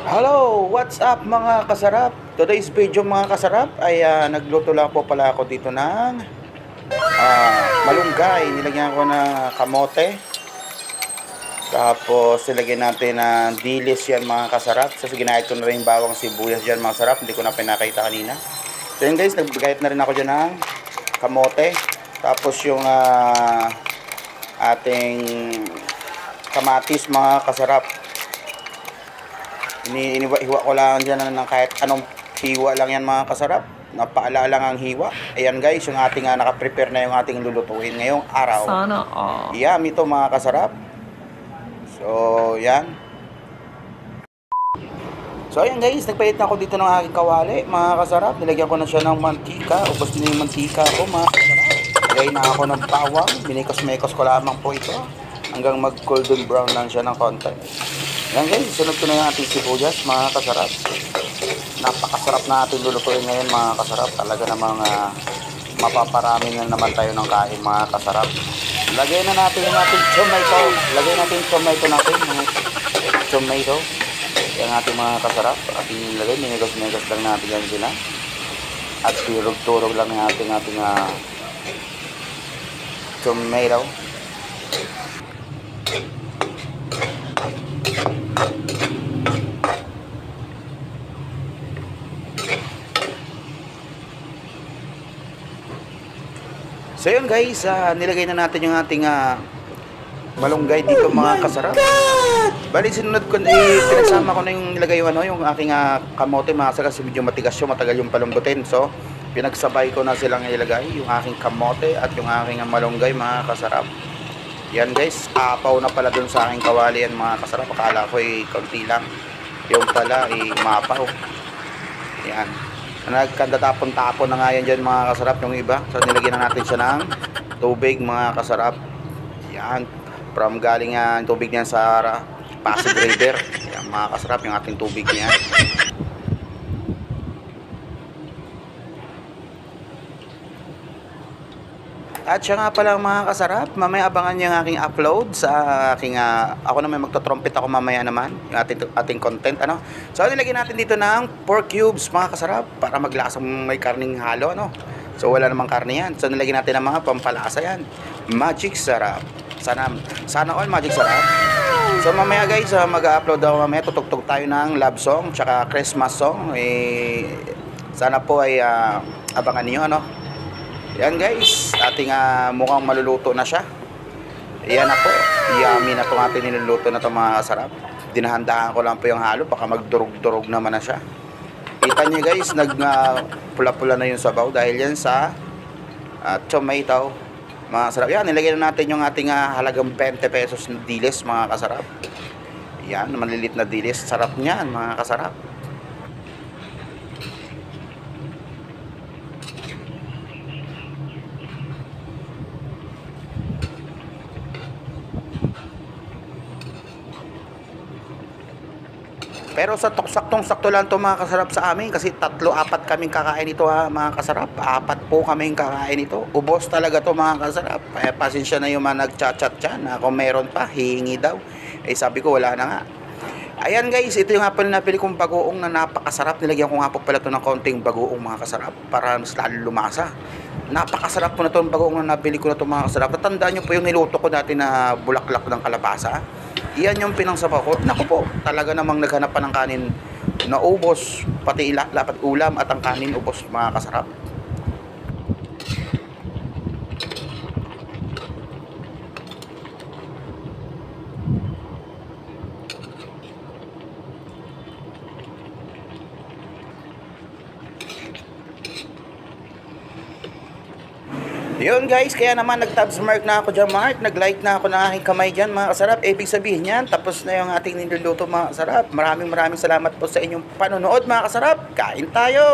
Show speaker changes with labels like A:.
A: Hello, what's up mga kasarap? Today's video mga kasarap ay nagluto lang po pala ako dito ng malunggay. Nilagyan ko na kamote. Tapos nilagyan natin ng dilis yan mga kasarap. So ginahit ko na rin bawang sibuyas dyan mga kasarap. Hindi ko na pinakita kanina. So yun guys, nagbigayat na rin ako dyan ng kamote. Tapos yung ating kamatis mga kasarap. Hiwa ko lang dyan ng kahit anong hiwa lang yan mga kasarap. Napaalala lang ang hiwa. Ayan guys, yung ating nakaprepare na yung ating lulutuin ngayong araw.
B: Sana all.
A: Yum ito mga kasarap. So, yan. So, ayan guys, nagpahit na ako dito ng aking kawali mga kasarap. Nilagyan ko na siya ng mantika. Ubos na yung mantika ko mga kasarap. Lagay na ako ng bawang. Binikos-mekos ko lamang po ito. Hanggang mag golden brown lang siya ng konti. Yan guys, sunod ko na yung ating sibuyas mga kasarap. Napakasarap na ating lulutuin ngayon mga kasarap. Talaga namang mapaparami na naman tayo ng kain mga kasarap. Lagay na natin yung ating tomato. Lagay natin yung tomato natin. Mga tomato. Yan ating mga kasarap. Ating nilagay, minigos-migos lang natin yan sila. At turog-turog lang yung ating tomato. So yun guys, nilagay na natin yung ating malunggay dito mga kasarap. Bali sinunod ko, pinagsama ko na yung nilagay yung aking kamote mga kasarap kasi medyo matigas yun, matagal yung palambutin. So pinagsabay ko na silang ilagay yung aking kamote at yung aking malunggay mga kasarap. Yan guys, apaw na pala dun sa aking kawali yan mga kasarap. Akala ko konti lang, yung pala mapaw. Yan. Nagkandatapon-tapon na nga yan dyan mga kasarap yung iba. So nilagyan na natin siya ng tubig mga kasarap. Yan. From galing yan tubig niyan sa Pasig River. Yan mga kasarap yung ating tubig niyan. At siya nga pala mga kasarap, mamaya abangan niyo ang aking upload sa aking, ako naman magto-trumpet ako mamaya naman, yung ating content, ano. So, nilagyan natin dito ng pork cubes mga kasarap, para maglasang may karning halo, ano. So, wala namang karne yan. So, nilagyan natin ng mga pampalasa yan. Magic sarap. Sana all magic sarap. So, mamaya guys, mag-upload ako mamaya, tutugtog tayo ng love song, tsaka Christmas song. Sana po ay abangan niyo, ano. Yan guys, ating mukhang maluluto na siya. Yan na po, yummy na itong ating niluluto na ito mga kasarap. Dinahandahan ko lang po yung halo, baka magdurog-durog naman na siya. Kita nyo guys, pula-pula na yung sabaw dahil yan sa tomato mga kasarap. Yan, nilagay na natin yung ating halagang 20 pesos na dilis mga kasarap. Yan, malilit na dilis, sarap niyan mga kasarap. Pero sa saktong-sakto lang ito mga kasarap sa amin kasi 3-4 kaming kakain ito mga kasarap. 4 po kaming kakain ito. Ubos talaga to mga kasarap. Pasensya na yung mga nagchat-chat dyan. Kung meron pa, hihingi daw. Sabi ko wala na nga. Ayan guys, ito yung nga pala napili kong bagoong na napakasarap. Nilagyan ko nga po pala ito ng konting bagoong mga kasarap para mas lalo lumasa. Napakasarap po na itong bagoong na nabili ko na ito mga kasarap. Tatandaan nyo po yung niluto ko dati na bulaklak ng kalabasa. Iyan yung pinangsabaw ko. Naku po, talaga namang naghanap pa ng kanin na ubos. Pati lapat ulam at ang kanin ubos mga kasarap. Yun guys, kaya naman nag-tabs mark na ako dyan, Mark. Nag-like na ako ng aking kamay dyan mga kasarap. Ibig sabihin yan, tapos na yung ating niluluto mga kasarap. Maraming salamat po sa inyong panonood mga kasarap. Kain tayo!